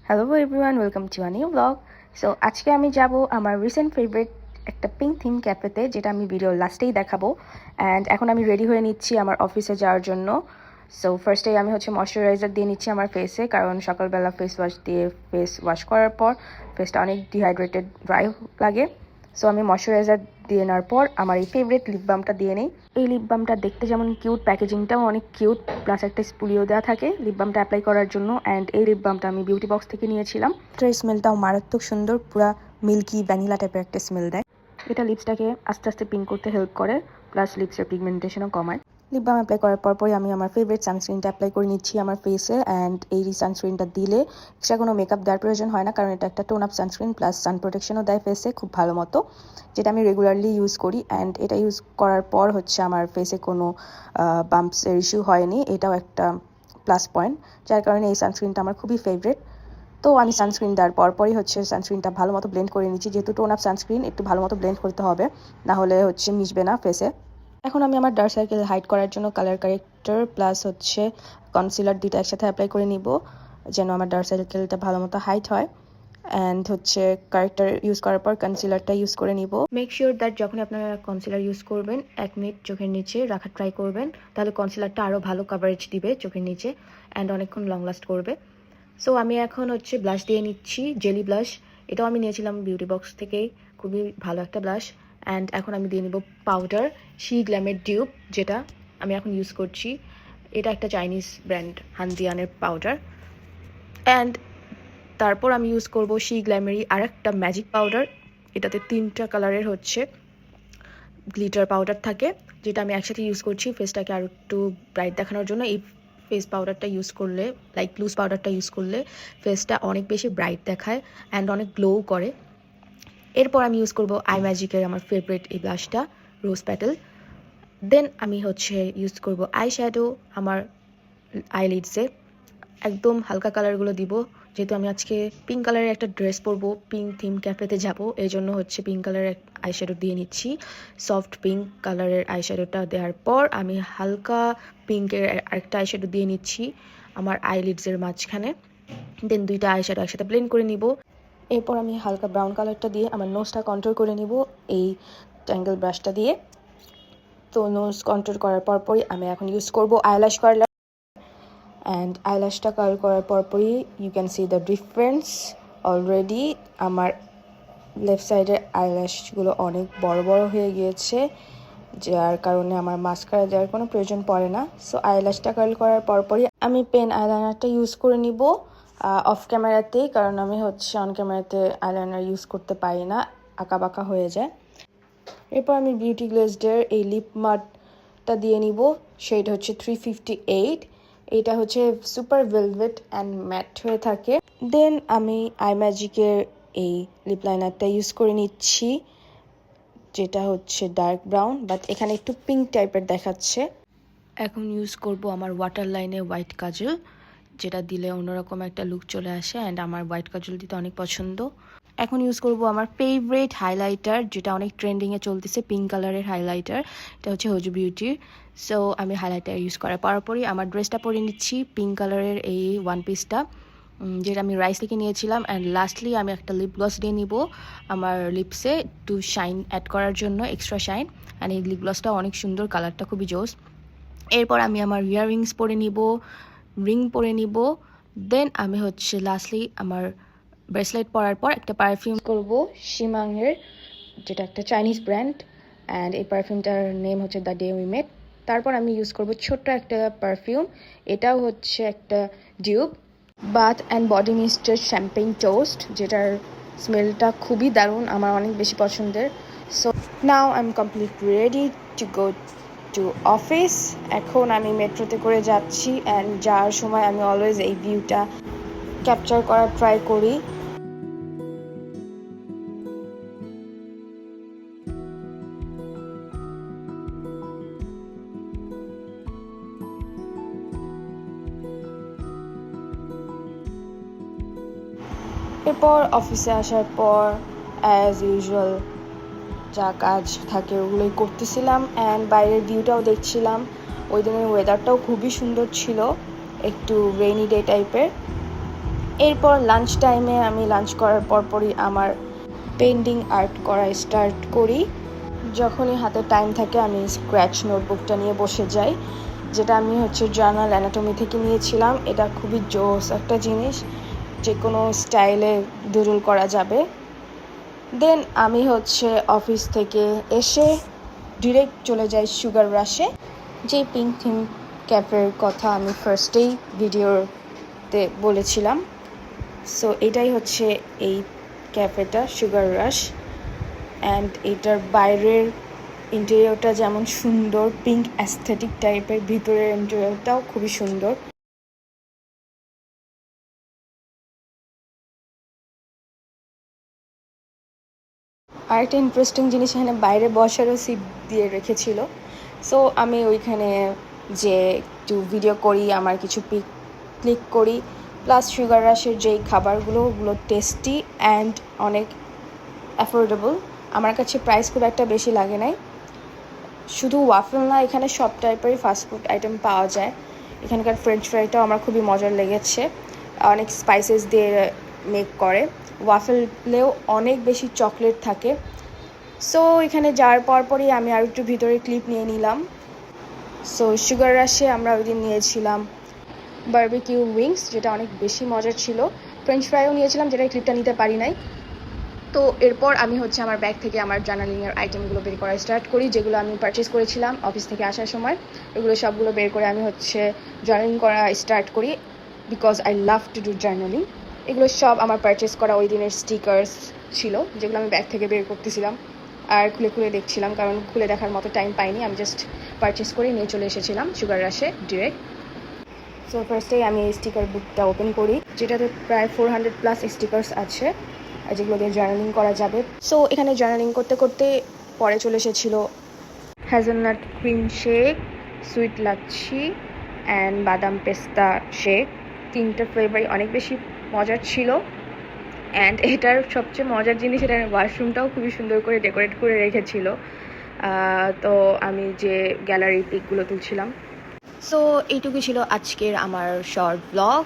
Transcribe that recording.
Hello everyone, welcome to a new blog. So আজকে আমি যাব আমার রিসেন্ট ফেভারিট একটা পিঙ্ক থিম ক্যাফেতে, যেটা আমি ভিডিও লাস্টেই দেখাবো। অ্যান্ড এখন আমি রেডি হয়ে নিচ্ছি আমার অফিসে যাওয়ার জন্য। সো ফার্স্টে আমি ময়শ্চারাইজার দিয়ে নিচ্ছি আমার ফেসে, কারণ সকালবেলা ফেস ওয়াশ দিয়ে ফেস ওয়াশ করার পর ফেসটা অনেক ডিহাইড্রেটেড ড্রাই লাগে। সো আমি ময়শ্চারাইজার দিয়ে নেওয়ার পর আমার এই ফেভারিট লিপ বামটা দিয়ে নিই। এই লিপ বামটা দেখতে যেমন কিউট, প্যাকেজিংটাও অনেক কিউট, প্লাস একটা স্পুলিও দেওয়া থাকে লিপ বামটা অ্যাপ্লাই করার জন্য। অ্যান্ড এই লিপ বামটা আমি বিউটি বক্স থেকে নিয়েছিলাম। এটার স্মেলটাও মারাত্মক সুন্দর, পুরা মিল্কি ভ্যানিলা টাইপের একটা স্মেল দেয়। এটা লিপসটাকে আস্তে আস্তে পিঙ্ক করতে হেল্প করে, প্লাস লিপসের পিগমেন্টেশনও কমায়। লিপ বাম অ্যাপ্লাই করার পরই আমি আমার ফেভারিট সানস্ক্রিনটা অ্যাপ্লাই করে নিচ্ছি আমার ফেসে। অ্যান্ড এই সানস্ক্রিনটা দিলে এক্সট্রা কোনো মেকআপ দেওয়ার প্রয়োজন হয় না, কারণ এটা একটা টোন আপ সানস্ক্রিন প্লাস সান প্রোটেকশনও দেয় ফেসে খুব ভালো মতো, যেটা আমি রেগুলারলি ইউজ করি। অ্যান্ড এটা ইউজ করার পর আমার ফেসে কোনো বাম্পসের ইস্যু হয়নি, এটাও একটা প্লাস পয়েন্ট, যার কারণে এই সানস্ক্রিনটা আমার খুবই ফেভারিট। তো আমি সানস্ক্রিন দেওয়ার পরই সানস্ক্রিনটা ভালো মতো ব্লেন্ড করে নিচ্ছি, যেহেতু টোন আপ সানস্ক্রিন একটু ভালো মতো ব্লেন্ড করতে হবে, না হলে মিশবে না ফেসে। এখন আমি আমার ডার্ক সার্কেল হাইড করার জন্য কালার কারেক্টর প্লাস কনসিলার দুইটা একসাথে অ্যাপ্লাই করে নিব, যেন আমার ডার্ক সার্কেলটা ভালো মতো হাইড হয়। অ্যান্ড কারেক্টার ইউজ করার পর কনসিলারটা ইউজ করে নিব। মেক শিওর দ্যাট যখন আপনারা কনসিলার ইউজ করবেন 1 মিনিট চোখের নিচে রাখার ট্রাই করবেন, তাহলে কনসিলারটা আরও ভালো কাভারেজ দিবে চোখের নিচে অ্যান্ড অনেকক্ষণ লং লাস্ট করবে। সো আমি এখন ব্লাশ দিয়ে নিচ্ছি, জেলি ব্লাশ। এটাও আমি নিয়েছিলাম বিউটি বক্স থেকেই, খুবই ভালো একটা ব্লাশ। অ্যান্ড এখন আমি দিয়ে নিব পাউডার, শি গ্ল্যামের ডিউব, যেটা আমি এখন ইউজ করছি। এটা একটা চাইনিজ ব্র্যান্ড হানদিয়ানের পাউডার। অ্যান্ড তারপর আমি ইউজ করব শি গ্ল্যামেরি আর একটা ম্যাজিক পাউডার। এটাতে 3টা কালারের গ্লিটার পাউডার থাকে, যেটা আমি একসাথে ইউজ করছি ফেসটাকে আরও একটু ব্রাইট দেখানোর জন্য। এই ফেস পাউডারটা ইউজ করলে, লাইক লুজ পাউডারটা ইউজ করলে ফেসটা অনেক বেশি ব্রাইট দেখায় অ্যান্ড অনেক গ্লো করে। এরপর আমি ইউজ করব আই ম্যাজিকের আমার ফেভারিট এই ব্লাশটা, রোজ প্যাটেল। দেন আমি ইউজ করব আই শ্যাডো আমার আইলিডসে, একদম হালকা কালারগুলো দিব, যেহেতু আমি আজকে পিঙ্ক কালারের একটা ড্রেস পরবো, পিঙ্ক থিম ক্যাফেতে যাব, এই জন্য পিঙ্ক কালারের আইশ্যাডো দিয়ে নিচ্ছি। সফট পিঙ্ক কালারের আইশ্যাডোটা দেওয়ার পর আমি হালকা পিঙ্কের আরেকটা আইশ্যাডো দিয়ে নিচ্ছি আমার আইলিডসের মাঝখানে। দেন দুইটা আইশ্যাডো একসাথে ব্লেন্ড করে নিব। এরপর আমি হালকা ব্রাউন কালারটা দিয়ে আমার নোজটা কন্ট্রোল করে নিব এই ট্যাঙ্গেল ব্রাশটা দিয়ে। তো নোজ কন্ট্রোল করার পরই আমি এখন ইউজ করব আইল্যাশ কার্লার। অ্যান্ড আইল্যাশটা কার্ল করার পরই you can see the difference already. আমার লেফট সাইডের আইল্যাশগুলো অনেক বড় বড় হয়ে গিয়েছে, যার কারণে আমার মাস্কারা দেওয়ার কোনো প্রয়োজন পড়ে না। সো আইল্যাশটা কার্ল করার পরই আমি পেন আইলাইনারটা ইউজ করে নিব অফ ক্যামেরাতেই, কারণ আমি অন ক্যামেরাতে আইলাইনার ইউজ করতে পারি না, আঁকা বাঁকা হয়ে যায়। এরপর আমি বিউটি গ্লেজডের এই লিপ মাটটা দিয়ে নিব, সেইটা 358। এটা সুপার ভেলভেট অ্যান্ড ম্যাট হয়ে থাকে। দেন আমি আই ম্যাজিকের এই লিপ লাইনারটা ইউজ করে নিচ্ছি, যেটা ডার্ক ব্রাউন, বাট এখানে একটু পিঙ্ক টাইপের দেখাচ্ছে। এখন ইউজ করব আমার ওয়াটার লাইনে হোয়াইট কাজল, যেটা দিলে অন্যরকম একটা লুক চলে আসে অ্যান্ড আমার হোয়াইট কাজল দিতে অনেক পছন্দ। এখন ইউজ করব আমার ফেভারিট হাইলাইটার, যেটা অনেক ট্রেন্ডিংয়ে চলতেছে, পিঙ্ক কালারের হাইলাইটার। এটা হুজু বিউটির। সো আমি হাইলাইটার ইউজ করার পরই আমার ড্রেসটা পরে নিচ্ছি, পিঙ্ক কালারের এই ওয়ান পিসটা, যেটা আমি রাইস থেকে নিয়েছিলাম। অ্যান্ড লাস্টলি আমি একটা লিপ গ্লস দিয়ে নিব আমার লিপসে একটু শাইন অ্যাড করার জন্য, এক্সট্রা শাইন। অ্যান্ড এই লিপ গ্লসটা অনেক সুন্দর, কালারটা খুবই জোস। এরপর আমি আমার ইয়াররিংস পরে নিব, রিং পরে নিব। দেন আমি লাস্টলি আমার ব্রেসলেট পরার পর একটা পারফিউম করব শিমাংয়ের, যেটা একটা চাইনিজ ব্র্যান্ড। অ্যান্ড এই পারফিউমটার name the day we met. তারপর আমি ইউজ করব ছোট্ট একটা পারফিউম, এটাও একটা ডিউব, বাথ অ্যান্ড বডি মিস্টের শ্যাম্পেইন টোস্ট, যেটার স্মেলটা খুবই দারুণ, আমার অনেক বেশি পছন্দের। So now I am complete ready to go to office. এখন আমি মেট্রোতে করে যাচ্ছি, অ্যান্ড যাওয়ার সময় আমি অলওয়েজ এই ভিউটা ক্যাপচার করার ট্রাই করি। এরপর অফিসে আসার পর অ্যাজ ইউজুয়াল যা কাজ থাকে ওগুলোই করতেছিলাম, অ্যান্ড বাইরের ভিউটাও দেখছিলাম। ওই দিনের ওয়েদারটাও খুবই সুন্দর ছিল, একটু রেইনি ডে টাইপের। এরপর লাঞ্চ টাইমে আমি লাঞ্চ করার পরপরই আমার পেন্টিং আর্ট করা স্টার্ট করি। যখনই হাতে টাইম থাকে আমি স্ক্র্যাচ নোটবুকটা নিয়ে বসে যাই, যেটা আমি জার্নাল অ্যানাটমি থেকে নিয়েছিলাম। এটা খুবই জোস একটা জিনিস, যে কোনো স্টাইলে ডুডল করা যাবে। দেন আমি অফিস থেকে এসে ডিরেক্ট চলে যাই সুগার রাশে, যে পিঙ্ক থিম ক্যাফের কথা আমি ফার্স্টেই ভিডিওতে বলেছিলাম। সো এটাই এই ক্যাফেটা, সুগার রাশ। অ্যান্ড এটার বাইরের ইন্টেরিয়রটা যেমন সুন্দর, পিঙ্ক অ্যাস্থেটিক টাইপের, ভিতরের ইন্টেরিয়রটাও খুবই সুন্দর। আরেকটা ইন্টারেস্টিং জিনিস, এখানে বাইরে বসারও সিট দিয়ে রেখেছিল। সো আমি ওইখানে যে একটু ভিডিও করি, আমার কিছু পিক ক্লিক করি। প্লাস সুগার রাশের যেই খাবারগুলো, ওগুলো টেস্টি অ্যান্ড অনেক অ্যাফোর্ডেবল। আমার কাছে প্রাইস খুব একটা বেশি লাগে নাই। শুধু ওয়াফেল না, এখানে সব টাইপেরই ফাস্টফুড আইটেম পাওয়া যায়। এখানকার ফ্রেঞ্চ ফ্রাইটাও আমার খুবই মজার লেগেছে, অনেক স্পাইসেস দিয়ে মেক করে। ওয়াফেলেও অনেক বেশি চকলেট থাকে। সো এখানে যাওয়ার পরপরই আমি আর একটু ভিতরে ক্লিপ নিয়ে নিলাম। সো সুগার রাশে আমরা ওই দিন নিয়েছিলাম বারবিকিউ উইংস, যেটা অনেক বেশি মজার ছিল। ফ্রেঞ্চ ফ্রাইও নিয়েছিলাম, যেটা ক্লিপটা নিতে পারি নাই। তো এরপর আমি আমার ব্যাগ থেকে আমার জার্নালিংয়ের আইটেমগুলো বের করা স্টার্ট করি, যেগুলো আমি পারচেস করেছিলাম অফিস থেকে আসার সময়। ওগুলো সবগুলো বের করে আমি জার্নালিং করা স্টার্ট করি, because I love to do journaling. এগুলো সব আমার পারচেস করা ওই দিনের স্টিকার্স ছিল, যেগুলো আমি ব্যাগ থেকে বের করতেছিলাম আর খুলে খুলে দেখছিলাম, কারণ খুলে দেখার মতো টাইম পাইনি। আমি জাস্ট পারচেস করে নিয়ে চলে এসেছিলাম সুগার রাশে ডিরেক্ট। সো ফার্স্টেই আমি এই স্টিকার বুকটা ওপেন করি, যেটাতে প্রায় 400+ স্টিকার্স আছে, যেগুলো দিয়ে জার্নালিং করা যাবে। সো এখানে জার্নালিং করতে করতে পরে চলে এসেছিলো hazelnut cream shake, sweet lassi and বাদাম পেস্তা শেক। তিনটা ফ্লেভারই অনেক বেশি মজার ছিল। অ্যান্ড এটার সবচেয়ে মজার জিনিস, এটার ওয়াশরুমটাও খুবই সুন্দর করে ডেকোরেট করে রেখেছিল। তো আমি যে গ্যালারি পিকগুলো তুলছিলাম। সো এইটুকু ছিল আজকের আমার শর্ট ব্লগ।